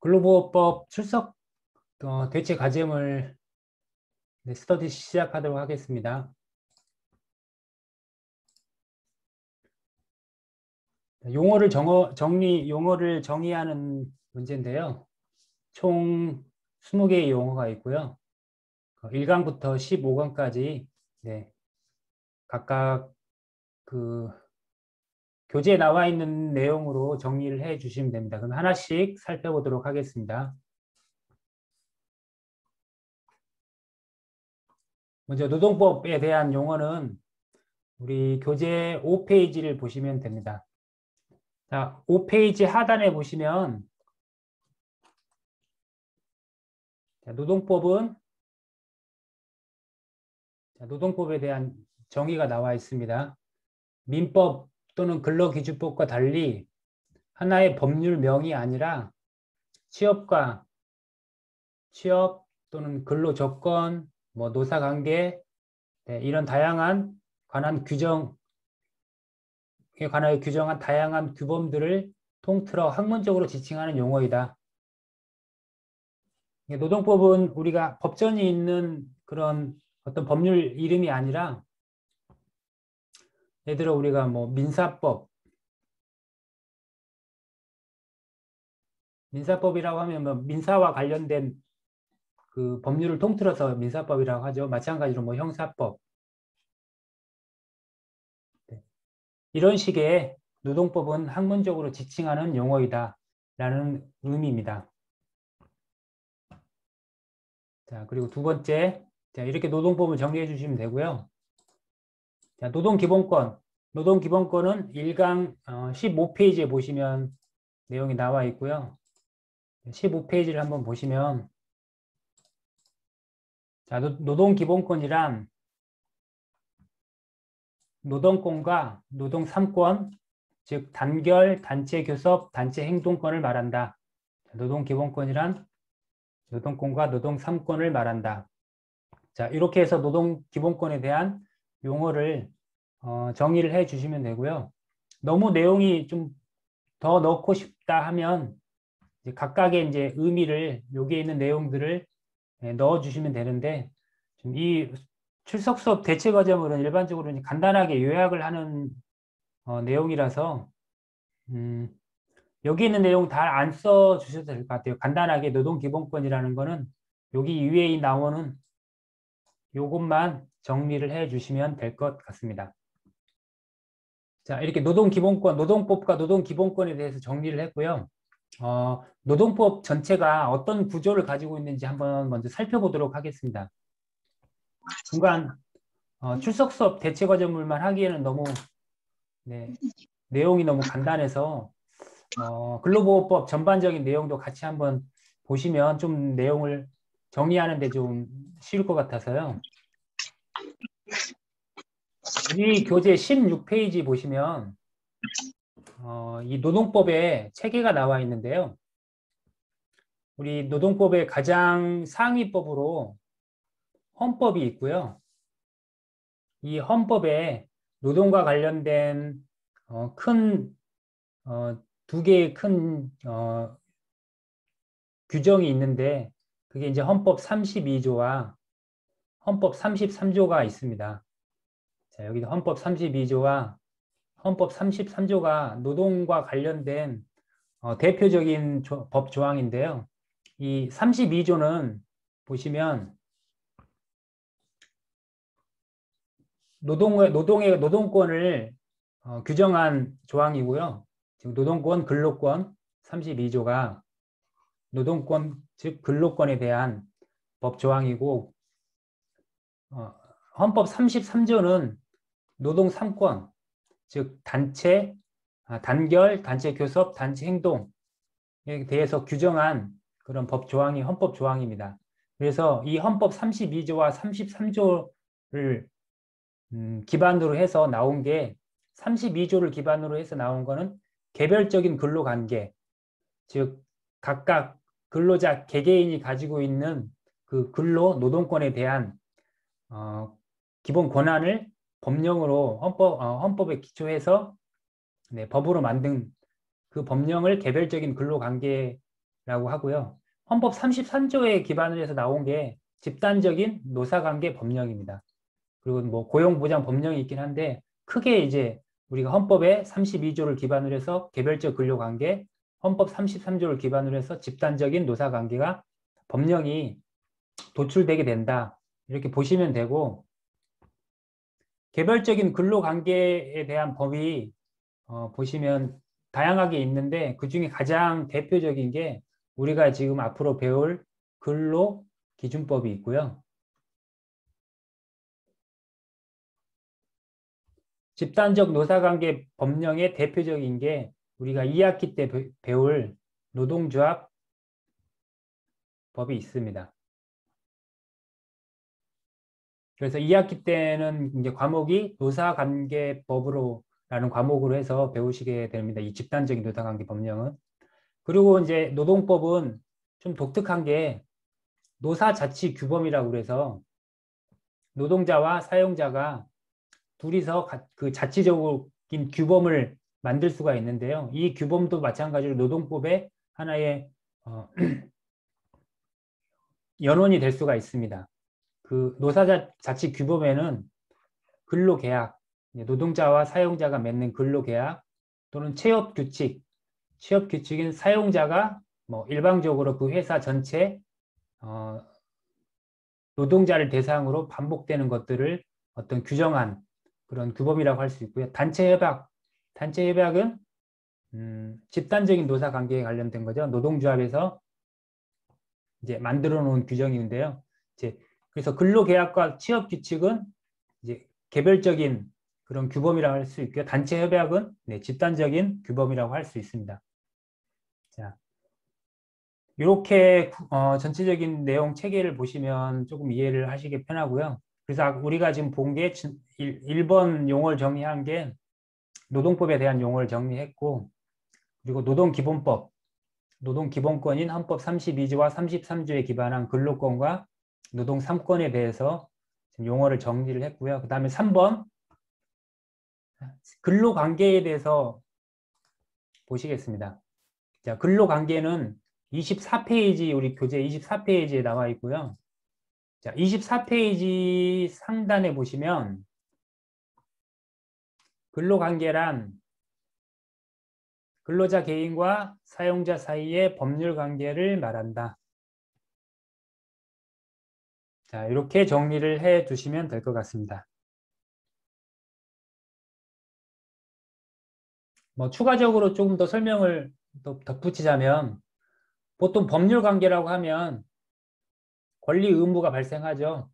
근로보호법 출석 대체 과제물 스터디 시작하도록 하겠습니다. 용어를 정의하는 문제인데요. 총 20개의 용어가 있고요. 1강부터 15강까지 각각 교재에 나와 있는 내용으로 정리를 해 주시면 됩니다. 그럼 하나씩 살펴보도록 하겠습니다. 먼저 노동법에 대한 용어는 우리 교재 5페이지를 보시면 됩니다. 자, 5페이지 하단에 보시면 노동법에 대한 정의가 나와 있습니다. 민법 또는 근로기준법과 달리 하나의 법률명이 아니라 취업 또는 근로조건, 노사관계 이런 다양한 관하여 규정한 다양한 규범들을 통틀어 학문적으로 지칭하는 용어이다. 노동법은 우리가 법전이 있는 그런 어떤 법률 이름이 아니라 예를 들어 우리가 민사법이라고 하면 민사와 관련된 그 법률을 통틀어서 민사법이라고 하죠. 마찬가지로 형사법 이런 식의 노동법은 학문적으로 지칭하는 용어이다 라는 의미입니다. 자, 그리고 두 번째, 이렇게 노동법을 정리해 주시면 되고요. 자, 노동기본권은 1강 15페이지에 보시면 내용이 나와 있고요. 15페이지를 한번 보시면 자, 노동기본권이란 노동권과 노동 3권, 즉 단결, 단체 교섭, 단체 행동권을 말한다. 노동기본권이란 노동권과 노동 3권을 말한다. 자, 이렇게 해서 노동기본권에 대한 용어를 정의를 해 주시면 되고요. 너무 내용이 좀 더 넣고 싶다 하면 각각의 이제 의미를 여기에 있는 내용들을 넣어 주시면 되는데 이 출석 수업 대체 과제물은 일반적으로 간단하게 요약을 하는 내용이라서 여기 있는 내용 다 안 써 주셔도 될 것 같아요. 간단하게 노동기본권이라는 거는 여기 위에 나오는 요것만 정리를 해 주시면 될 것 같습니다. 자, 이렇게 노동법과 노동기본권에 대해서 정리를 했고요. 노동법 전체가 어떤 구조를 가지고 있는지 한번 먼저 살펴보도록 하겠습니다. 중간 출석 수업 대체 과제물만 하기에는 너무 내용이 너무 간단해서 근로보호법 전반적인 내용도 같이 한번 보시면 좀 내용을 정리하는 데 좀 쉬울 것 같아서요. 이 교재 16페이지 보시면 이 노동법에 체계가 나와 있는데요. 우리 노동법의 가장 상위법으로 헌법이 있고요. 이 헌법에 노동과 관련된 두 개의 큰 규정이 있는데 그게 이제 헌법 32조와 헌법 33조가 있습니다. 자, 여기 헌법 32조와 헌법 33조가 노동과 관련된 대표적인 법 조항인데요. 이 32조는 보시면 노동권을 규정한 조항이고요. 지금 노동권, 근로권 32조가 노동권, 즉 근로권에 대한 법 조항이고 헌법 33조는 노동 3권, 즉 단결, 단체 교섭, 단체 행동에 대해서 규정한 그런 법 조항이 헌법 조항입니다. 그래서 이 헌법 32조와 33조를 기반으로 해서 나온 게 32조를 기반으로 해서 나온 거는 개별적인 근로관계, 즉 각각 근로자 개개인이 가지고 있는 그 노동권에 대한 기본 권한을 법령으로 헌법에 기초해서 법으로 만든 그 법령을 개별적인 근로관계에 하고요. 헌법 33조에 기반을 해서 나온 게 집단적인 노사관계 법령입니다. 그리고 뭐 고용보장 법령이 있긴 한데 크게 이제 우리가 헌법의 32조를 기반으로 해서 개별적 근로관계, 헌법 33조를 기반으로 해서 집단적인 노사관계가 법령이 도출되게 된다. 이렇게 보시면 되고, 개별적인 근로관계에 대한 법이 보시면 다양하게 있는데 그중에 가장 대표적인 게 우리가 지금 앞으로 배울 근로기준법이 있고요. 집단적 노사관계 법령의 대표적인 게 우리가 2학기 때 배울 노동조합 법이 있습니다. 그래서 2학기 때는 이제 과목이 노사관계법으로라는 과목으로 해서 배우시게 됩니다. 이 집단적인 노사관계 법령은. 그리고 이제 노동법은 좀 독특한 게 노사자치규범이라고 그래서 노동자와 사용자가 둘이서 그 자치적인 규범을 만들 수가 있는데요. 이 규범도 마찬가지로 노동법의 하나의 연원이 될 수가 있습니다. 그 노사자치 규범에는 근로계약, 노동자와 사용자가 맺는 근로계약 또는 취업규칙인 사용자가 뭐 일방적으로 그 회사 전체 노동자를 대상으로 반복되는 것들을 어떤 규정한 그런 규범이라고 할 수 있고요. 단체협약은 집단적인 노사관계에 관련된 거죠. 노동조합에서 이제 만들어 놓은 규정인데요. 이제 그래서 근로계약과 취업규칙은 이제 개별적인 그런 규범이라고 할 수 있고요. 단체협약은 집단적인 규범이라고 할 수 있습니다. 자, 이렇게 전체적인 내용 체계를 보시면 조금 이해를 하시기 편하고요. 그래서 우리가 지금 본 게 1번 용어를 정리한 게 노동법에 대한 용어를 정리했고, 그리고 노동기본법, 노동기본권인 헌법 32조와 33조에 기반한 근로권과 노동 3권에 대해서 용어를 정리를 했고요. 그 다음에 3번 근로관계에 대해서 보시겠습니다. 자, 근로관계는 24페이지, 우리 교재 24페이지에 나와 있고요. 자, 24페이지 상단에 보시면 근로관계란 근로자 개인과 사용자 사이의 법률 관계를 말한다. 자, 이렇게 정리를 해 두시면 될 것 같습니다. 뭐 추가적으로 조금 더 설명을 더 덧붙이자면 보통 법률 관계라고 하면 권리 의무가 발생하죠.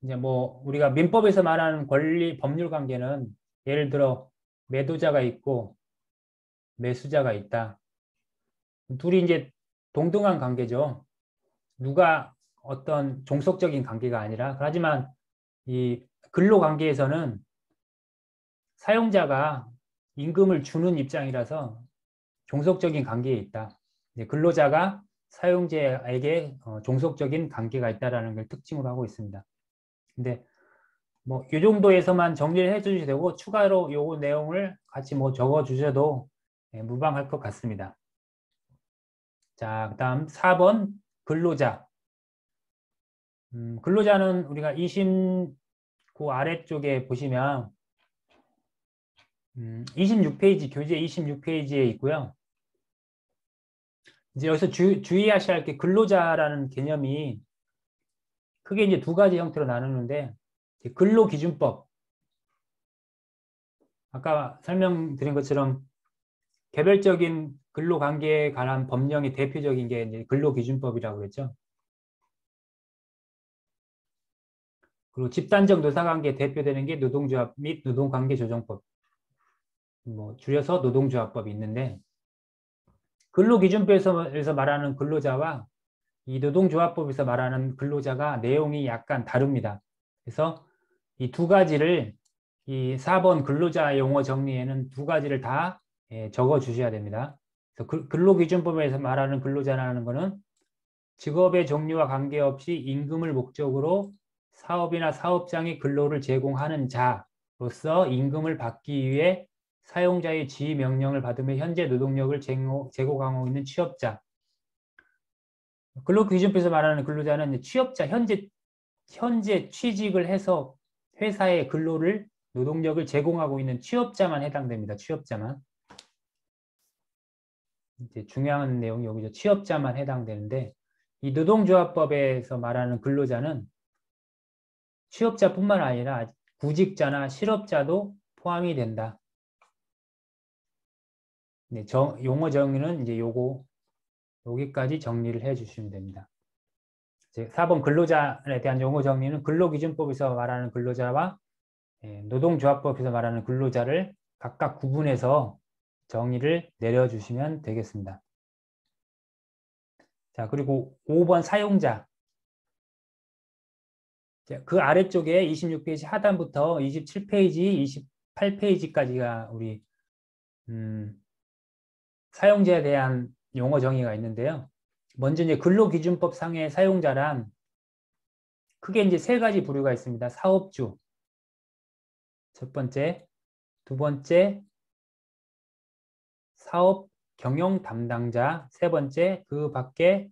이제 뭐 우리가 민법에서 말하는 권리 법률 관계는 예를 들어 매도자가 있고 매수자가 있다. 둘이 이제 동등한 관계죠. 누가 어떤 종속적인 관계가 아니라. 하지만 이 근로 관계에서는 사용자가 임금을 주는 입장이라서 종속적인 관계에 있다. 근로자가 사용자에게 종속적인 관계가 있다라는 걸 특징으로 하고 있습니다. 근데 뭐 이 정도에서만 정리를 해 주셔도 되고 추가로 요 내용을 같이 뭐 적어 주셔도 무방할 것 같습니다. 자, 그다음 4번 근로자. 근로자는 우리가 29 아래쪽에 보시면 26페이지, 교재 26페이지에 있고요. 이제 여기서 주의하셔야 할 게 근로자라는 개념이 크게 이제 두 가지 형태로 나누는데 근로기준법. 아까 설명드린 것처럼 개별적인 근로관계에 관한 법령이 대표적인 게 이제 근로기준법이라고 그랬죠. 그리고 집단적 노사관계에 대표되는 게 노동조합 및 노동관계조정법. 뭐 줄여서 노동조합법이 있는데 근로기준법에서 말하는 근로자와 이 노동조합법에서 말하는 근로자가 내용이 약간 다릅니다. 그래서 이 두 가지를 이 4번 근로자 용어 정리에는 두 가지를 다 적어 주셔야 됩니다. 그래서 근로기준법에서 말하는 근로자라는 것은 직업의 종류와 관계없이 임금을 목적으로 사업이나 사업장이 근로를 제공하는 자로서 임금을 받기 위해 사용자의 지휘 명령을 받으며 현재 노동력을 제공하고 있는 취업자. 근로기준법에서 말하는 근로자는 취업자, 현재 취직을 해서 회사에 노동력을 제공하고 있는 취업자만 해당됩니다. 취업자만. 이제 중요한 내용이 여기서 취업자만 해당되는데, 이 노동조합법에서 말하는 근로자는 취업자뿐만 아니라 구직자나 실업자도 포함이 된다. 네, 용어 정의는 이제 여기까지 정리를 해 주시면 됩니다. 이제 4번 근로자에 대한 용어 정리는 근로기준법에서 말하는 근로자와 노동조합법에서 말하는 근로자를 각각 구분해서 정의를 내려주시면 되겠습니다. 자, 그리고 5번 사용자. 그 아래쪽에 26페이지 하단부터 27페이지, 28페이지까지가 우리 사용자에 대한 용어 정의가 있는데요. 먼저 이제 근로기준법 상의 사용자란 크게 이제 세 가지 부류가 있습니다. 사업주, 첫 번째, 두 번째, 사업 경영 담당자, 세 번째, 그 밖에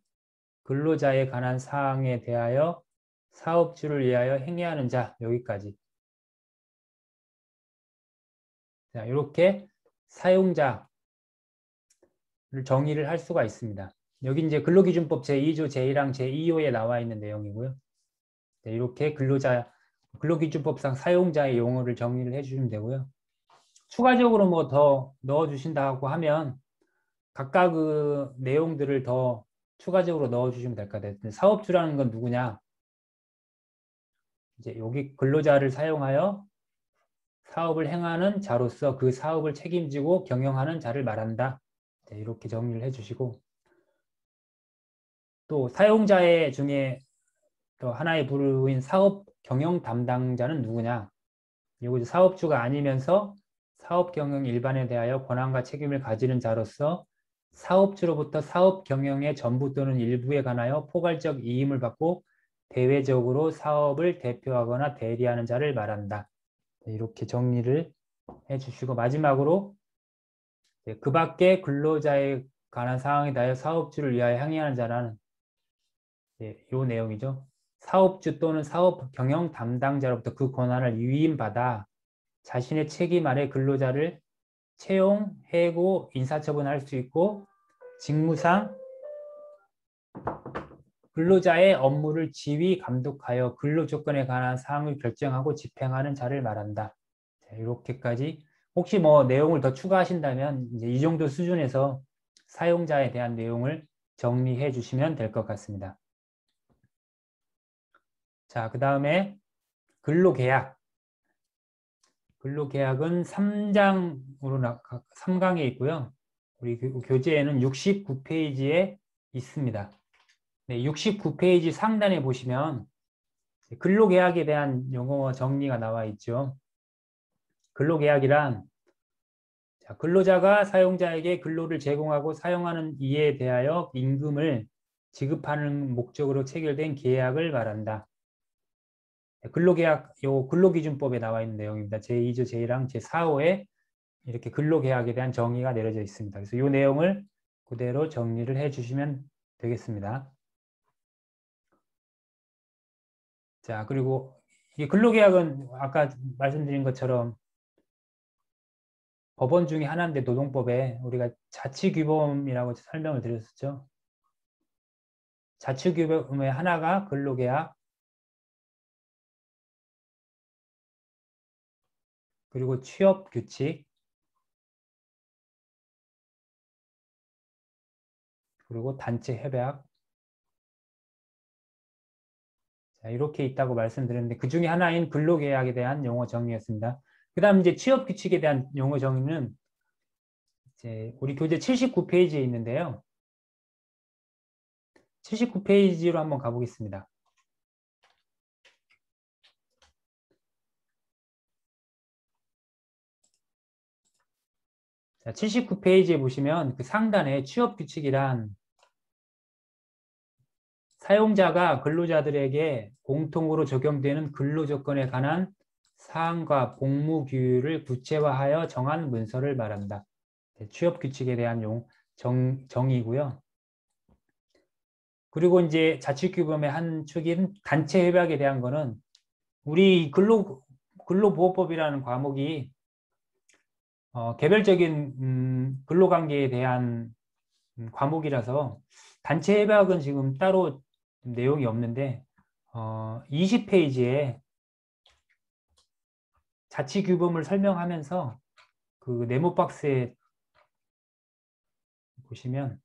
근로자에 관한 사항에 대하여 사업주를 위하여 행해야 하는 자, 여기까지. 자, 이렇게 사용자를 정의를 할 수가 있습니다. 여기 이제 근로기준법 제2조 제1항 제2호에 나와 있는 내용이고요. 네, 이렇게 근로기준법상 사용자의 용어를 정리를 해주시면 되고요. 추가적으로 뭐 더 넣어주신다고 하면 각각 그 내용들을 더 추가적으로 넣어주시면 될 것 같아요. 사업주라는 건 누구냐? 이제 여기 근로자를 사용하여 사업을 행하는 자로서 그 사업을 책임지고 경영하는 자를 말한다. 네, 이렇게 정리를 해주시고 또 사용자의 중에 또 하나의 부류인 사업 경영 담당자는 누구냐? 이거 사업주가 아니면서 사업 경영 일반에 대하여 권한과 책임을 가지는 자로서 사업주로부터 사업 경영의 전부 또는 일부에 관하여 포괄적 이임을 받고 대외적으로 사업을 대표하거나 대리하는 자를 말한다. 이렇게 정리를 해주시고 마지막으로 그 밖에 근로자에 관한 사항에 대하여 사업주를 위하여 항의하는 자라는 이 내용이죠. 사업주 또는 사업 경영 담당자로부터 그 권한을 위임받아 자신의 책임 아래 근로자를 채용, 해고, 인사처분할 수 있고 직무상 근로자의 업무를 지휘, 감독하여 근로조건에 관한 사항을 결정하고 집행하는 자를 말한다. 자, 이렇게까지 혹시 뭐 내용을 더 추가하신다면 이제 이 정도 수준에서 사용자에 대한 내용을 정리해 주시면 될 것 같습니다. 자, 그 다음에 근로계약. 근로계약은 3강에 있고요. 우리 교재에는 69페이지에 있습니다. 네, 69페이지 상단에 보시면 근로계약에 대한 용어 정리가 나와 있죠. 근로계약이란 근로자가 사용자에게 근로를 제공하고 사용하는 이에 대하여 임금을 지급하는 목적으로 체결된 계약을 말한다. 근로계약, 근로기준법에 나와 있는 내용입니다. 제2조 제1항 제4호에 이렇게 근로계약에 대한 정의가 내려져 있습니다. 그래서 이 내용을 그대로 정리를 해 주시면 되겠습니다. 자, 그리고 이 근로계약은 아까 말씀드린 것처럼 법원 중에 하나인데 노동법에 우리가 자치규범이라고 설명을 드렸었죠. 자치규범의 하나가 근로계약, 그리고 취업규칙, 그리고 단체협약. 자, 이렇게 있다고 말씀드렸는데 그 중에 하나인 근로계약에 대한 용어 정리였습니다. 그 다음 이제 취업규칙에 대한 용어 정의는 이제 우리 교재 79페이지에 있는데요. 79페이지로 한번 가보겠습니다. 자, 79페이지에 보시면 그 상단에 취업규칙이란 사용자가 근로자들에게 공통으로 적용되는 근로조건에 관한 사항과 복무 규율을 구체화하여 정한 문서를 말한다. 취업 규칙에 대한 정의고요. 그리고 이제 자치규범의 한 축인 단체 협약에 대한 거는 우리 근로보호법이라는 과목이 개별적인 근로관계에 대한 과목이라서 단체 협약은 지금 따로 내용이 없는데 20페이지에 자치규범을 설명하면서 그 네모 박스에 보시면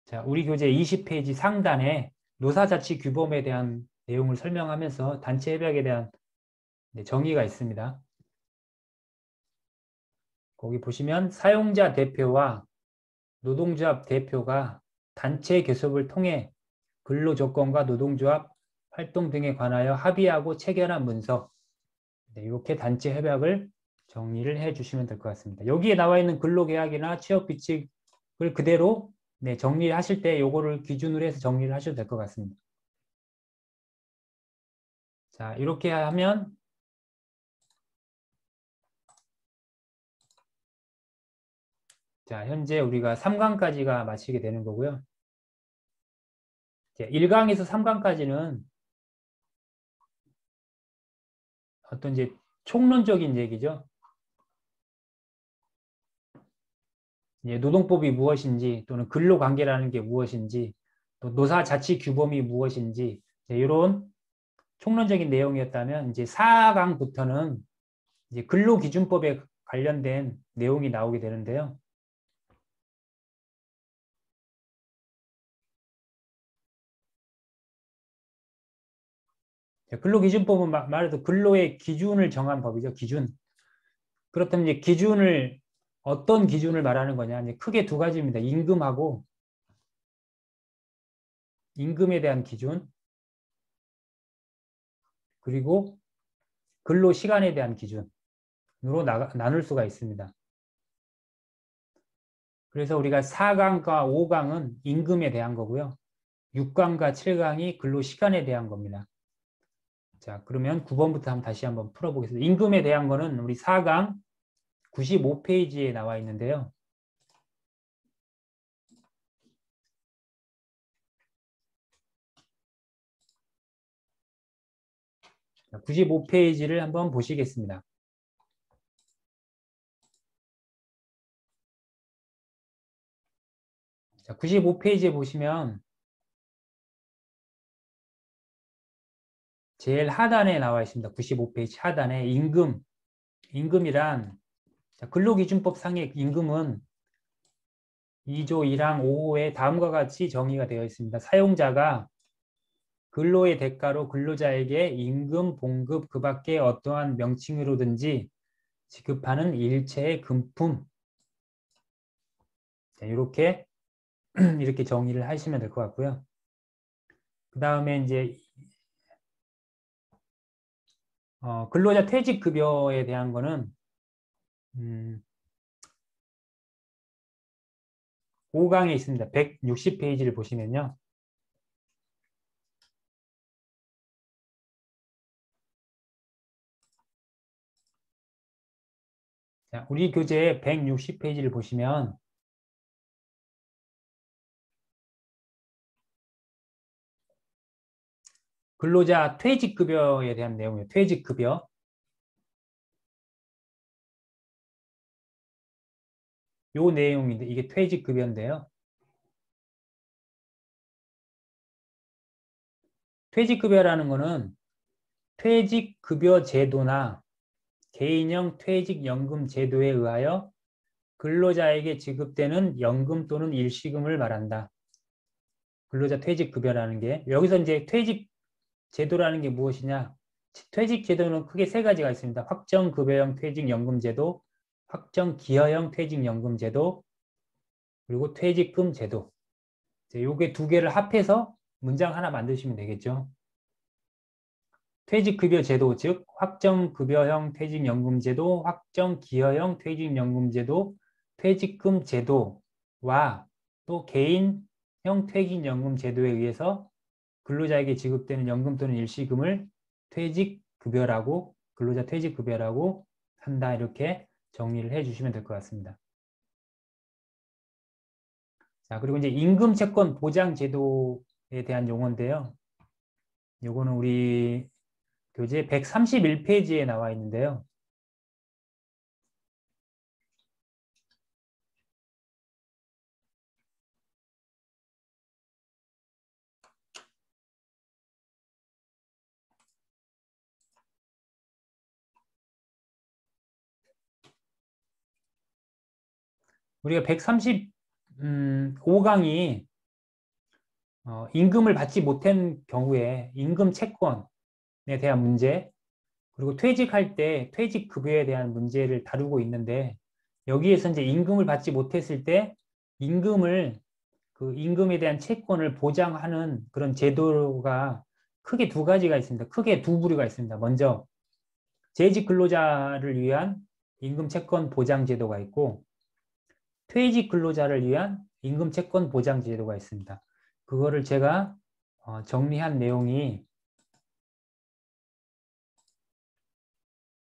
자, 우리 교재 20페이지 상단에 노사자치규범에 대한 내용을 설명하면서 단체 협약에 대한 정의가 있습니다. 거기 보시면 사용자 대표와 노동조합 대표가 단체 교섭을 통해 근로조건과 노동조합 활동 등에 관하여 합의하고 체결한 문서, 이렇게 단체 협약을 정리를 해 주시면 될 것 같습니다. 여기에 나와 있는 근로계약이나 취업규칙을 그대로 정리하실 때 요거를 기준으로 해서 정리를 하셔도 될 것 같습니다. 자, 이렇게 하면 자, 현재 우리가 3강까지가 마치게 되는 거고요. 1강에서 3강까지는 어떤 이제 총론적인 얘기죠. 노동법이 무엇인지 또는 근로관계라는 게 무엇인지 또 노사자치규범이 무엇인지 이런 총론적인 내용이었다면 이제 4강부터는 이제 근로기준법에 관련된 내용이 나오게 되는데요. 근로기준법은 말해도 근로의 기준을 정한 법이죠. 기준. 그렇다면 이제 기준을 어떤 기준을 말하는 거냐? 이제 크게 두 가지입니다. 임금하고 임금에 대한 기준 그리고 근로시간에 대한 기준으로 나눌 수가 있습니다. 그래서 우리가 4강과 5강은 임금에 대한 거고요. 6강과 7강이 근로시간에 대한 겁니다. 자, 그러면 9번부터 다시 한번 풀어보겠습니다. 임금에 대한 거는 우리 4강 95페이지에 나와 있는데요. 95페이지를 한번 보시겠습니다. 자, 95페이지에 보시면 제일 하단에 나와 있습니다. 95페이지 하단에 임금이란 근로기준법 상의 임금은 2조 1항 5호에 다음과 같이 정의가 되어 있습니다. 사용자가 근로의 대가로 근로자에게 임금, 봉급, 그 밖에 어떠한 명칭으로든지 지급하는 일체의 금품 이렇게 정의를 하시면 될 것 같고요. 그 다음에 이제 근로자 퇴직급여에 대한 거는 5강에 있습니다. 160페이지를 보시면요. 자, 우리 교재 160페이지를 보시면 근로자 퇴직급여에 대한 내용이에요. 퇴직급여. 요 내용인데 이게 퇴직급여인데요. 퇴직급여라는 거는 퇴직급여 제도나 개인형 퇴직연금 제도에 의하여 근로자에게 지급되는 연금 또는 일시금을 말한다. 근로자 퇴직급여라는 게 여기서 이제 퇴직 제도라는 게 무엇이냐? 퇴직 제도는 크게 세 가지가 있습니다. 확정급여형 퇴직연금 제도, 확정기여형 퇴직연금 제도, 그리고 퇴직금 제도. 요게 두 개를 합해서 문장 하나 만드시면 되겠죠. 퇴직급여 제도, 즉 확정급여형 퇴직연금 제도, 확정기여형 퇴직연금 제도, 퇴직금 제도와 또 개인형 퇴직연금 제도에 의해서 근로자에게 지급되는 연금 또는 일시금을 퇴직 급여라고 근로자 퇴직 급여라고 한다. 이렇게 정리를 해 주시면 될 것 같습니다. 자, 그리고 이제 임금 채권 보장 제도에 대한 용어인데요. 요거는 우리 교재 131페이지에 나와 있는데요. 우리가 135강이 임금을 받지 못한 경우에 임금 채권에 대한 문제, 그리고 퇴직할 때 퇴직 급여에 대한 문제를 다루고 있는데, 여기에서 이제 임금을 받지 못했을 때 그 임금에 대한 채권을 보장하는 그런 제도가 크게 두 가지가 있습니다. 크게 두 부류가 있습니다. 먼저 재직 근로자를 위한 임금 채권 보장 제도가 있고, 퇴직 근로자를 위한 임금 채권 보장 제도가 있습니다. 그거를 제가 정리한 내용이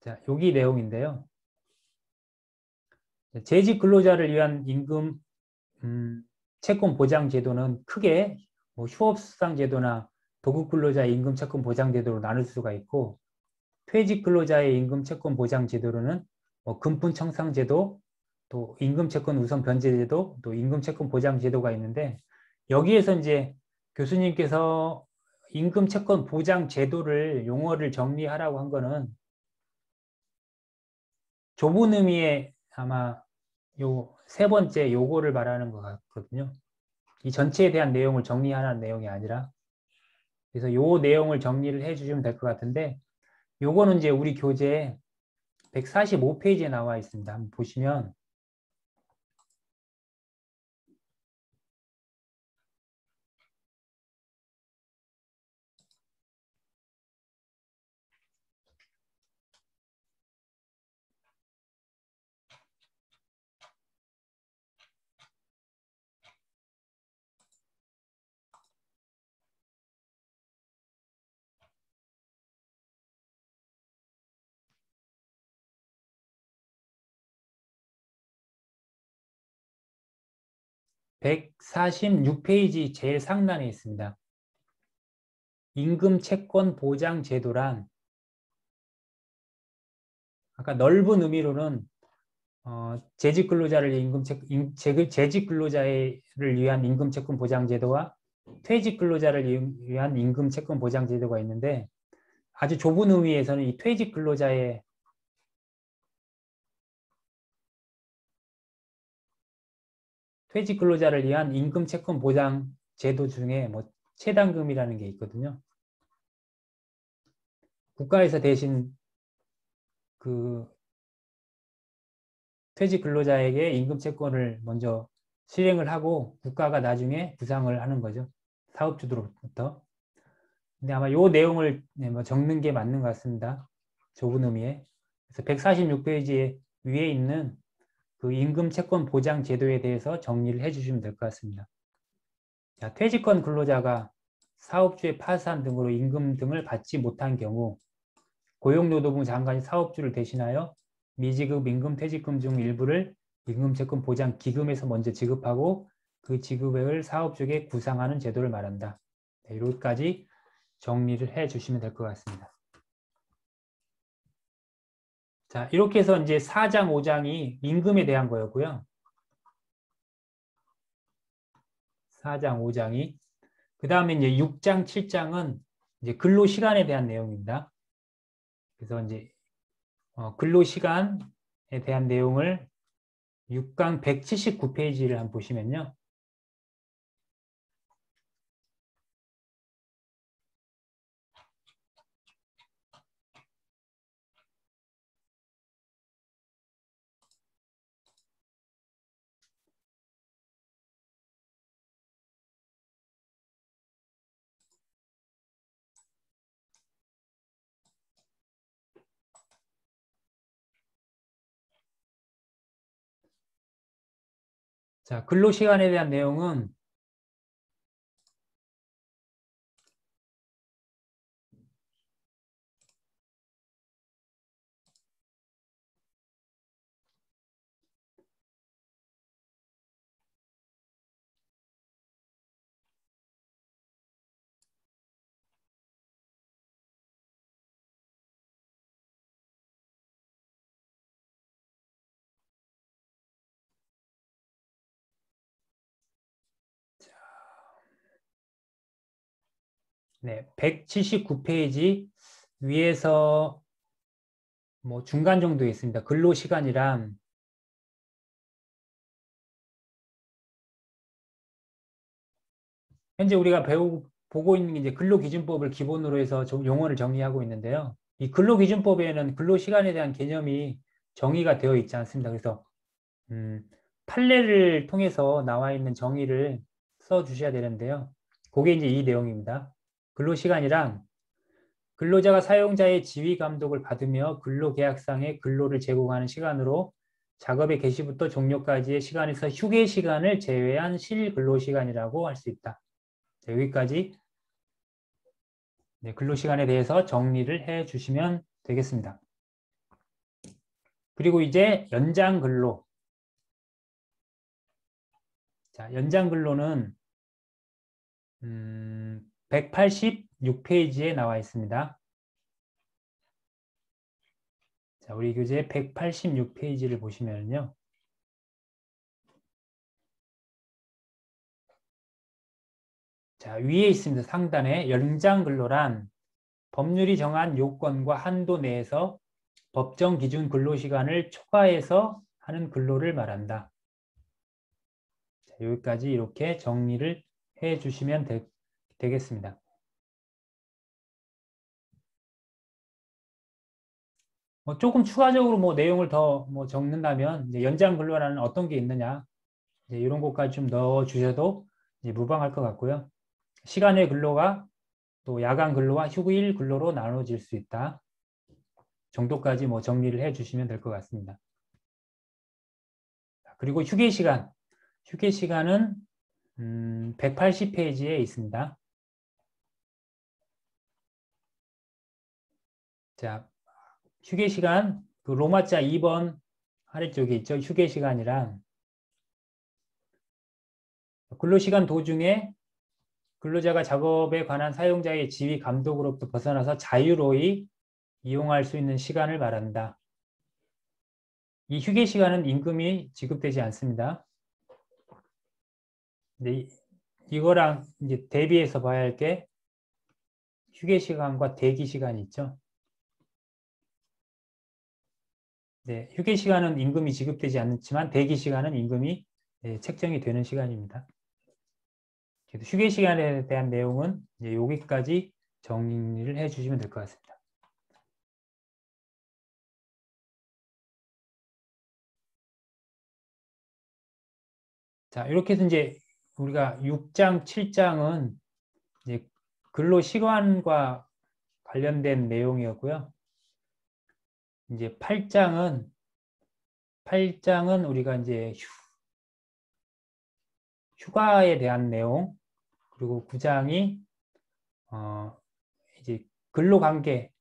자, 여기 내용인데요. 재직 근로자를 위한 임금 채권 보장 제도는 크게 뭐 휴업수당 제도나 도급 근로자의 임금 채권 보장 제도로 나눌 수가 있고, 퇴직 근로자의 임금 채권 보장 제도로는 뭐 금품 청산 제도, 또 임금 채권 우선 변제 제도, 또 임금 채권 보장 제도가 있는데, 여기에서 이제 교수님께서 임금 채권 보장 제도를 용어를 정리하라고 한 거는 좁은 의미의 아마 요 세 번째 요거를 말하는 것 같거든요. 이 전체에 대한 내용을 정리하는 내용이 아니라, 그래서 요 내용을 정리를 해 주시면 될 것 같은데, 요거는 이제 우리 교재 145페이지에 나와 있습니다. 한번 보시면 146페이지 제일 상단에 있습니다. 임금 채권 보장 제도란, 아까 넓은 의미로는 재직 근로자를 재직 근로자를 위한 임금 채권 보장 제도와 퇴직 근로자를 위한 임금 채권 보장 제도가 있는데, 아주 좁은 의미에서는 이 퇴직 근로자를 위한 임금 채권 보장 제도 중에 뭐 체당금이라는 게 있거든요. 국가에서 대신 그 퇴직 근로자에게 임금 채권을 먼저 실행을 하고 국가가 나중에 부상을 하는 거죠. 사업주로부터. 근데 아마 요 내용을 뭐 적는 게 맞는 것 같습니다. 좁은 의미에. 그래서 146페이지 위에 있는 그 임금 채권 보장 제도에 대해서 정리를 해주시면 될 것 같습니다. 자, 퇴직권 근로자가 사업주의 파산 등으로 임금 등을 받지 못한 경우 고용노동부 장관이 사업주를 대신하여 미지급 임금 퇴직금 중 일부를 임금채권 보장 기금에서 먼저 지급하고 그 지급액을 사업주에게 구상하는 제도를 말한다. 네, 여기까지 정리를 해 주시면 될 것 같습니다. 자, 이렇게 해서 이제 4장, 5장이 임금에 대한 거였고요. 4장, 5장이. 그 다음에 이제 6장, 7장은 이제 근로시간에 대한 내용입니다. 그래서 이제 근로시간에 대한 내용을 6강 179페이지를 한번 보시면요. 자, 근로시간에 대한 내용은 네, 179페이지 위에서 뭐 중간 정도에 있습니다. 근로시간이랑 현재 우리가 보고 있는 게 이제 근로기준법을 기본으로 해서 용어를 정리하고 있는데요. 이 근로기준법에는 근로시간에 대한 개념이 정의가 되어 있지 않습니다. 그래서 판례를 통해서 나와 있는 정의를 써 주셔야 되는데요. 그게 이제 이 내용입니다. 근로시간이랑 근로자가 사용자의 지휘 감독을 받으며 근로계약상의 근로를 제공하는 시간으로 작업의 개시부터 종료까지의 시간에서 휴게 시간을 제외한 실근로시간이라고 할 수 있다. 여기까지 근로시간에 대해서 정리를 해 주시면 되겠습니다. 그리고 이제 연장근로. 자, 연장근로는 186페이지에 나와 있습니다. 자, 우리 교재 186페이지를 보시면요. 자, 위에 있습니다. 상단에 연장근로란 법률이 정한 요건과 한도 내에서 법정 기준 근로시간을 초과해서 하는 근로를 말한다. 자, 여기까지 이렇게 정리를 해 주시면 되겠습니다. 조금 추가적으로 내용을 더 적는다면 이제 연장 근로라는 어떤 게 있느냐 이제 이런 것까지 좀 넣어 주셔도 이제 무방할 것 같고요. 시간의 근로가 또 야간 근로와 휴일 근로로 나눠질 수 있다. 정도까지 정리를 해 주시면 될 것 같습니다. 그리고 휴게 시간. 휴게 시간은 180페이지에 있습니다. 자, 휴게 시간 그 로마자 2번 아래쪽에 있죠. 휴게 시간이랑 근로시간 도중에 근로자가 작업에 관한 사용자의 지휘 감독으로부터 벗어나서 자유로이 이용할 수 있는 시간을 말한다. 이 휴게 시간은 임금이 지급되지 않습니다. 근데 이거랑 이제 대비해서 봐야 할 게 휴게 시간과 대기 시간이 있죠. 네, 휴게 시간은 임금이 지급되지 않지만 대기 시간은 임금이 책정이 되는 시간입니다. 휴게 시간에 대한 내용은 이제 여기까지 정리를 해주시면 될 것 같습니다. 자, 이렇게 해서 이제 우리가 6장, 7장은 이제 근로시간과 관련된 내용이었고요. 이제 8장은 우리가 이제 휴가에 대한 내용, 그리고 9장이 이제 근로관계,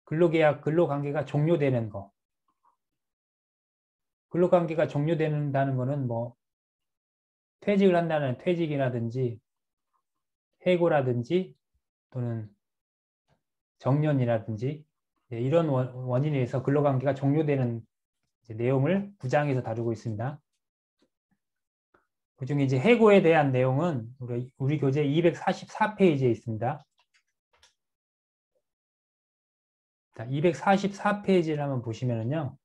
근로계약, 근로관계가 종료되는 거. 근로관계가 종료된다는 거는 퇴직을 한다는 퇴직이라든지 해고라든지 또는 정년이라든지 이런 원인에 의해서 근로관계가 종료되는 내용을 9장에서 다루고 있습니다. 그중에 이제 해고에 대한 내용은 우리 교재 244페이지에 있습니다. 자, 244페이지를 한번 보시면은요.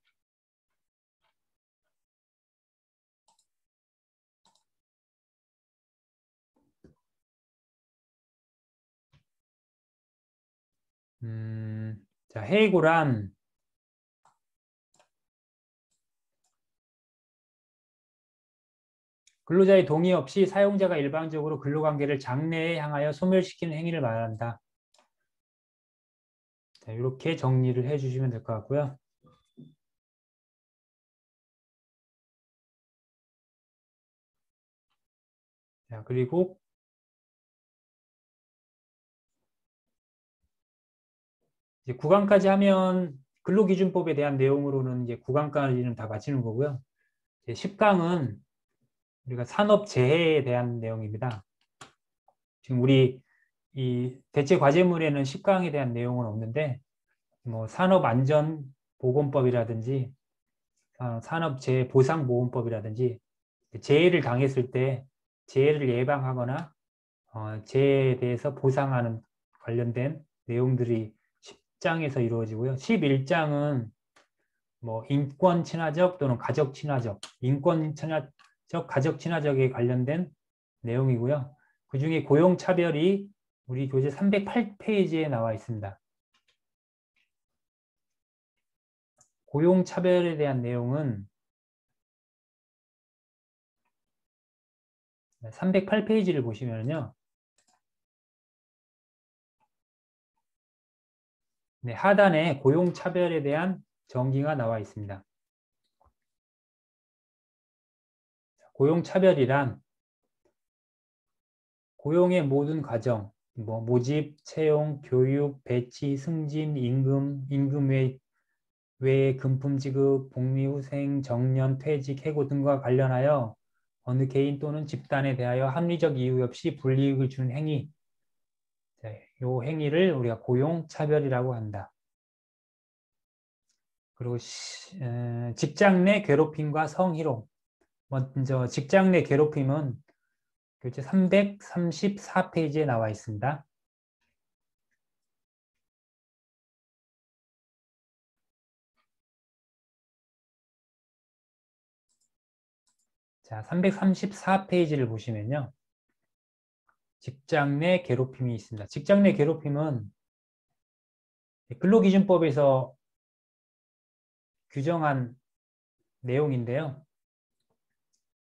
자, 해고란 근로자의 동의 없이 사용자가 일방적으로 근로관계를 장래에 향하여 소멸시키는 행위를 말한다. 자, 이렇게 정리를 해주시면 될 것 같고요. 자, 그리고 이제 9강까지 하면 근로기준법에 대한 내용으로는 이제 9강까지는 다 마치는 거고요. 10강은 우리가 산업재해에 대한 내용입니다. 지금 우리 이 대체과제물에는 10강에 대한 내용은 없는데 산업안전보건법이라든지 산업재해보상보험법이라든지 재해를 당했을 때 재해를 예방하거나 재해에 대해서 보상하는 관련된 내용들이 10장에서 이루어지고요. 11장은 뭐 인권 친화적 또는 가족 친화적, 인권 친화적, 가족 친화적에 관련된 내용이고요. 그 중에 고용 차별이 우리 교재 308페이지에 나와 있습니다. 고용 차별에 대한 내용은 308페이지를 보시면요. 네, 하단에 고용 차별에 대한 정의가 나와 있습니다. 고용 차별이란 고용의 모든 과정, 뭐 모집, 채용, 교육, 배치, 승진, 임금 외 금품 지급, 복리후생, 정년, 퇴직, 해고 등과 관련하여 어느 개인 또는 집단에 대하여 합리적 이유 없이 불이익을 주는 행위, 이 행위를 우리가 고용차별이라고 한다. 그리고 직장 내 괴롭힘과 성희롱. 먼저 직장 내 괴롭힘은 교재 334페이지에 나와 있습니다. 자, 334페이지를 보시면요. 직장 내 괴롭힘이 있습니다. 직장 내 괴롭힘은 근로기준법에서 규정한 내용인데요.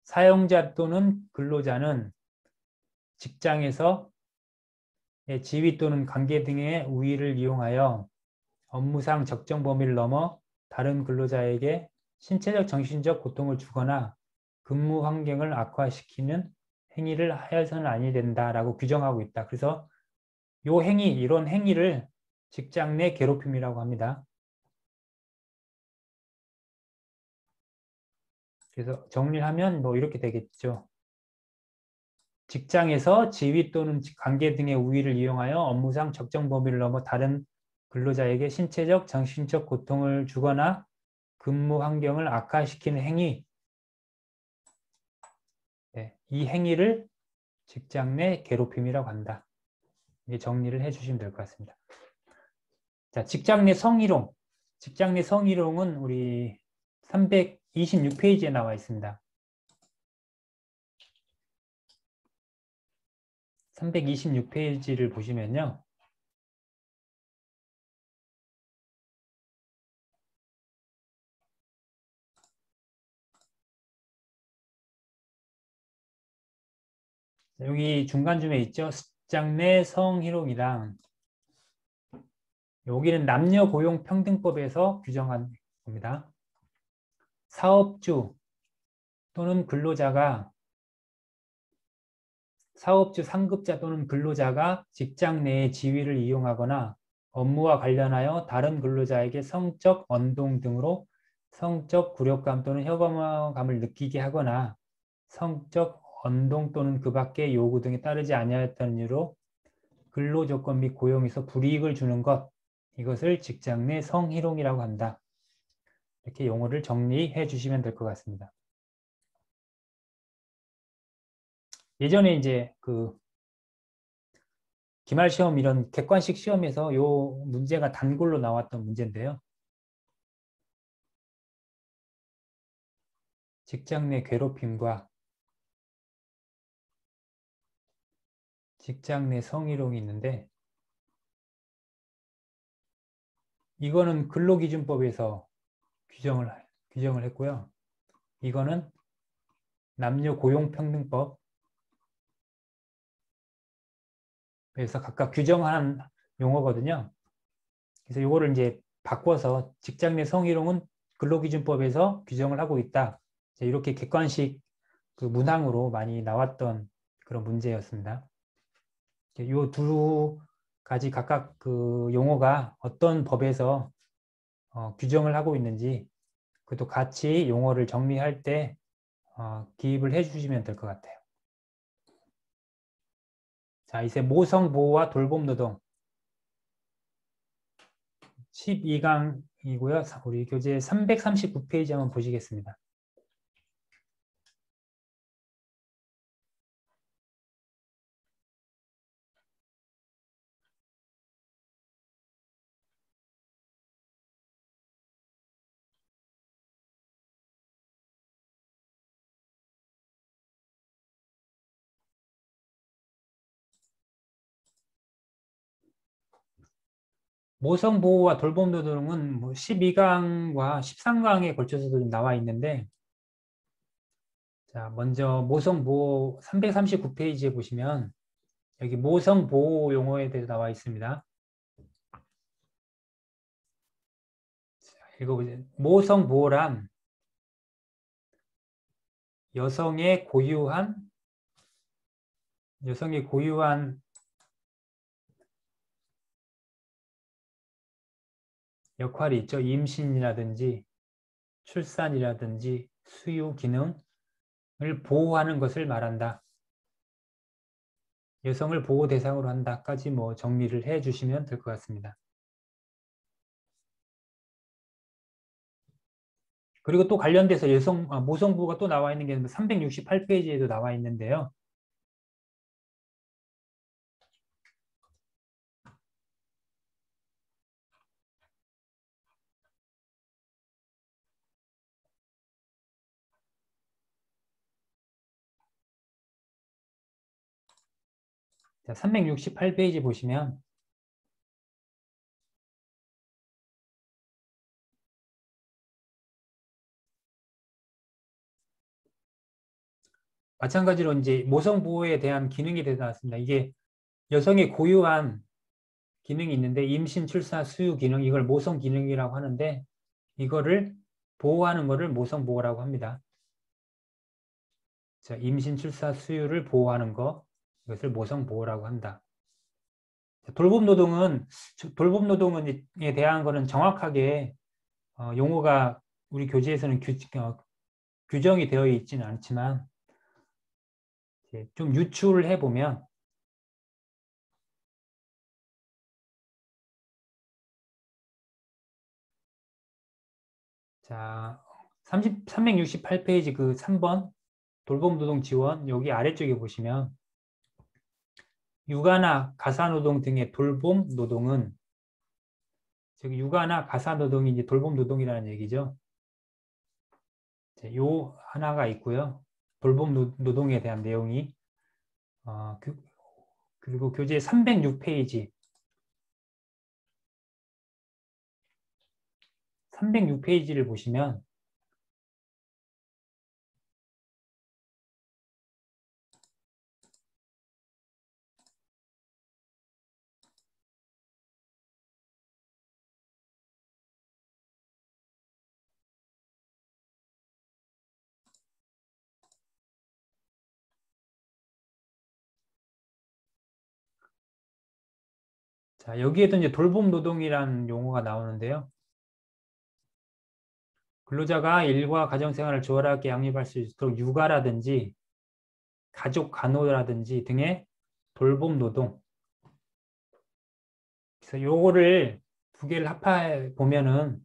사용자 또는 근로자는 직장에서 지위 또는 관계 등의 우위를 이용하여 업무상 적정 범위를 넘어 다른 근로자에게 신체적, 정신적 고통을 주거나 근무 환경을 악화시키는 행위를 하여서는 아니 된다라고 규정하고 있다. 그래서 이런 행위를 직장 내 괴롭힘이라고 합니다. 그래서 정리를 하면 뭐 이렇게 되겠죠. 직장에서 지위 또는 관계 등의 우위를 이용하여 업무상 적정 범위를 넘어 다른 근로자에게 신체적, 정신적 고통을 주거나 근무 환경을 악화시키는 행위, 네, 이 행위를 직장 내 괴롭힘이라고 한다. 이게 정리를 해주시면 될 것 같습니다. 자, 직장 내 성희롱. 직장 내 성희롱은 우리 326페이지에 나와 있습니다. 326페이지를 보시면요. 여기 중간쯤에 있죠. 직장 내 성희롱이랑 여기는 남녀고용평등법에서 규정한 겁니다. 사업주 또는 근로자가 사업주 상급자 또는 근로자가 직장 내의 지위를 이용하거나 업무와 관련하여 다른 근로자에게 성적 언동 등으로 성적 굴욕감 또는 혐오감을 느끼게 하거나 성적 언동 또는 그 밖의 요구 등에 따르지 아니하였던 이유로 근로조건 및 고용에서 불이익을 주는 것, 이것을 직장 내 성희롱이라고 한다. 이렇게 용어를 정리해 주시면 될 것 같습니다. 예전에 이제 그 기말 시험 이런 객관식 시험에서 요 문제가 단골로 나왔던 문제인데요. 직장 내 괴롭힘과 직장 내 성희롱이 있는데 이거는 근로기준법에서 규정을 했고요. 이거는 남녀고용평등법에서 각각 규정한 용어거든요. 그래서 이거를 이제 바꿔서 직장 내 성희롱은 근로기준법에서 규정을 하고 있다. 이렇게 객관식 그 문항으로 많이 나왔던 그런 문제였습니다. 이 두 가지 각각 그 용어가 어떤 법에서 규정을 하고 있는지 그것도 같이 용어를 정리할 때 기입을 해주시면 될 것 같아요. 자, 이제 모성보호와 돌봄노동 12강이고요. 우리 교재 339페이지 한번 보시겠습니다. 모성 보호와 돌봄 노동은 뭐 12강과 13강에 걸쳐서도 좀 나와 있는데, 자, 먼저 모성 보호 339페이지에 보시면 여기 모성 보호 용어에 대해서 나와 있습니다. 읽어보세요. 모성 보호란 여성의 고유한 역할이 있죠. 임신이라든지 출산이라든지 수유 기능을 보호하는 것을 말한다. 여성을 보호 대상으로 한다까지 뭐 정리를 해 주시면 될 것 같습니다. 그리고 또 관련돼서 모성 보호가 또 나와 있는 게 368페이지에도 나와 있는데요. 자, 368페이지 보시면 마찬가지로 이제 모성 보호에 대한 기능에 대해서 나왔습니다. 이게 여성의 고유한 기능이 있는데 임신, 출산, 수유 기능 이걸 모성 기능이라고 하는데 이거를 보호하는 것을 모성 보호라고 합니다. 자, 임신, 출산, 수유를 보호하는 것 이것을 모성 보호라고 한다. 돌봄 노동에 대한 거는 정확하게 용어가 우리 교재에서는 규정이 되어 있지는 않지만 좀 유추를 해보면 자 368페이지 그 3번 돌봄 노동 지원 여기 아래쪽에 보시면 육아나 가사노동 등의 돌봄 노동은 즉 육아나 가사노동이 이제 돌봄 노동이라는 얘기죠. 요 하나가 있고요. 돌봄 노동에 대한 내용이 그리고 교재 306페이지 306페이지를 보시면 자, 여기에도 이제 돌봄 노동이라는 용어가 나오는데요. 근로자가 일과 가정생활을 조화롭게 양립할 수 있도록 육아라든지 가족 간호라든지 등의 돌봄 노동. 그래서 요거를 두 개를 합해 보면은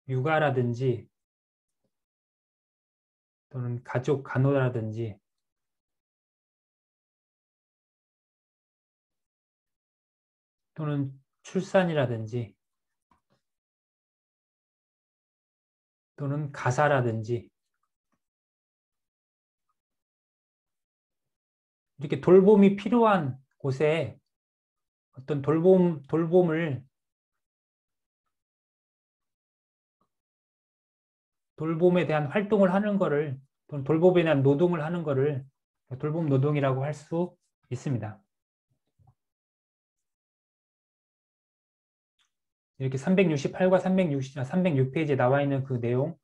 육아라든지 또는 가족 간호라든지 또는 출산이라든지 또는 가사라든지 이렇게 돌봄이 필요한 곳에 어떤 돌봄에 대한 활동을 하는 거를 또는 돌봄에 대한 노동을 하는 거를 돌봄 노동이라고 할 수 있습니다. 이렇게 368과 306페이지에 나와 있는 그 내용을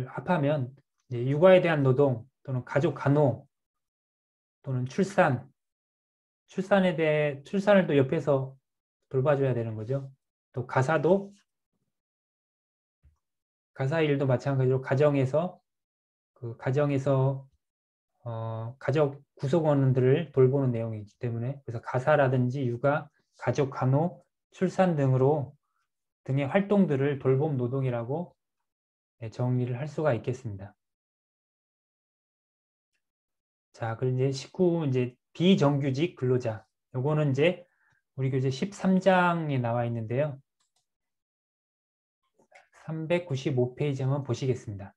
합하면 육아에 대한 노동 또는 가족 간호 또는 출산을 또 옆에서 돌봐줘야 되는 거죠. 또 가사 일도 마찬가지로 가정에서 가족 구성원들을 돌보는 내용이기 때문에 그래서 가사라든지 육아, 가족 간호, 출산 등의 활동들을 돌봄 노동이라고 정리를 할 수가 있겠습니다. 자, 그리고 이제 19 이제 비정규직 근로자. 요거는 이제 우리 교재 13장에 나와 있는데요. 395페이지 한번 보시겠습니다.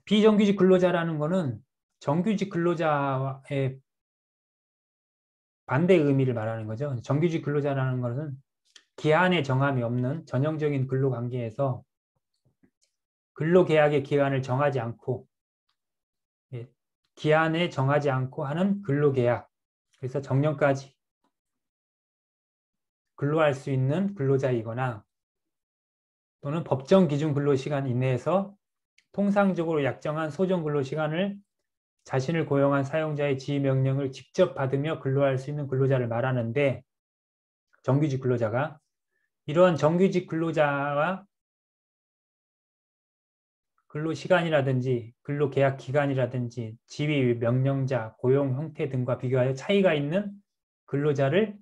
비정규직 근로자라는 거는 정규직 근로자의 반대 의미를 말하는 거죠. 정규직 근로자라는 것은 기한의 정함이 없는 전형적인 근로관계에서 근로계약의 기간을 정하지 않고 기한에 정하지 않고 하는 근로계약, 그래서 정년까지 근로할 수 있는 근로자이거나 또는 법정 기준 근로시간 이내에서 통상적으로 약정한 소정 근로시간을 자신을 고용한 사용자의 지휘명령을 직접 받으며 근로할 수 있는 근로자를 말하는데, 정규직 근로자가 이러한 정규직 근로자와 근로시간이라든지 근로계약 기간이라든지 지위 명령자, 고용 형태 등과 비교하여 차이가 있는 근로자를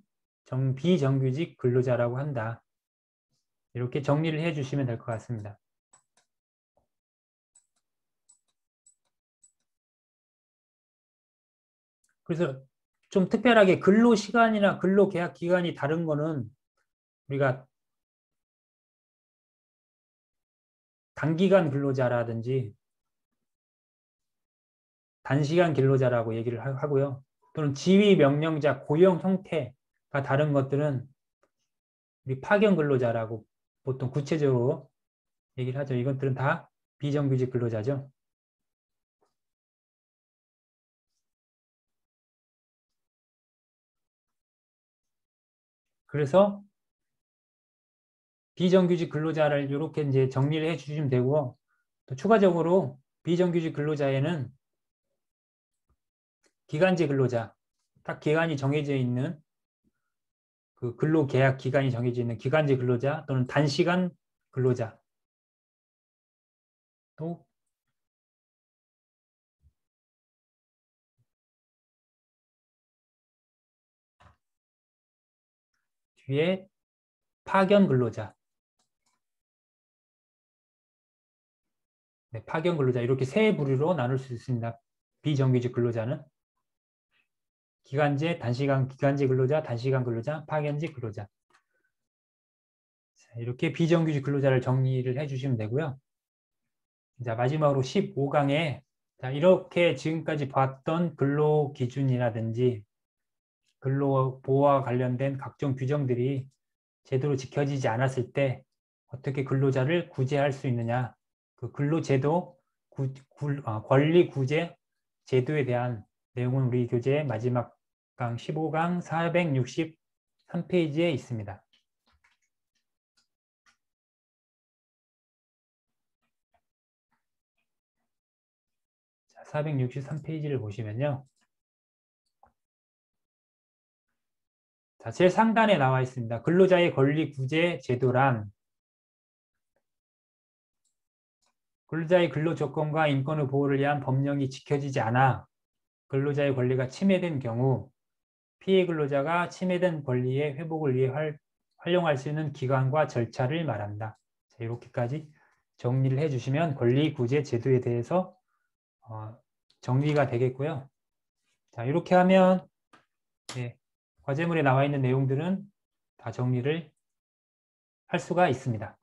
비정규직 근로자라고 한다. 이렇게 정리를 해 주시면 될 것 같습니다. 그래서 좀 특별하게 근로시간이나 근로계약 기간이 다른 거는 우리가 단기간 근로자라든지 단시간 근로자라고 얘기를 하고요. 또는 지위 명령자, 고용 형태가 다른 것들은 우리 파견 근로자라고 보통 구체적으로 얘기를 하죠. 이것들은 다 비정규직 근로자죠. 그래서 비정규직 근로자를 이렇게 이제 정리를 해 주시면 되고, 또 추가적으로 비정규직 근로자에는 기간제 근로자, 딱 기간이 정해져 있는 그 근로계약 기간이 정해져 있는 기간제 근로자 또는 단시간 근로자, 또 뒤에 파견 근로자, 네, 파견 근로자 이렇게 세 부류로 나눌 수 있습니다. 비정규직 근로자는 기간제, 단시간 기간제 근로자, 단시간 근로자, 파견제 근로자. 자, 이렇게 비정규직 근로자를 정리를 해주시면 되고요. 자, 마지막으로 15강에 자, 이렇게 지금까지 봤던 근로 기준이라든지 근로보호와 관련된 각종 규정들이 제대로 지켜지지 않았을 때 어떻게 근로자를 구제할 수 있느냐, 그 근로제도 권리 구제 제도에 대한 내용은 우리 교재 마지막 강 15강 463페이지에 있습니다. 463페이지를 보시면요. 자, 제일 상단에 나와 있습니다. 근로자의 권리 구제 제도란 근로자의 근로 조건과 인권의 보호를 위한 법령이 지켜지지 않아 근로자의 권리가 침해된 경우 피해 근로자가 침해된 권리의 회복을 위해 활용할 수 있는 기관과 절차를 말한다. 자, 이렇게까지 정리를 해주시면 권리 구제 제도에 대해서 정리가 되겠고요. 자, 이렇게 하면 네, 과제물에 나와 있는 내용들은 다 정리를 할 수가 있습니다.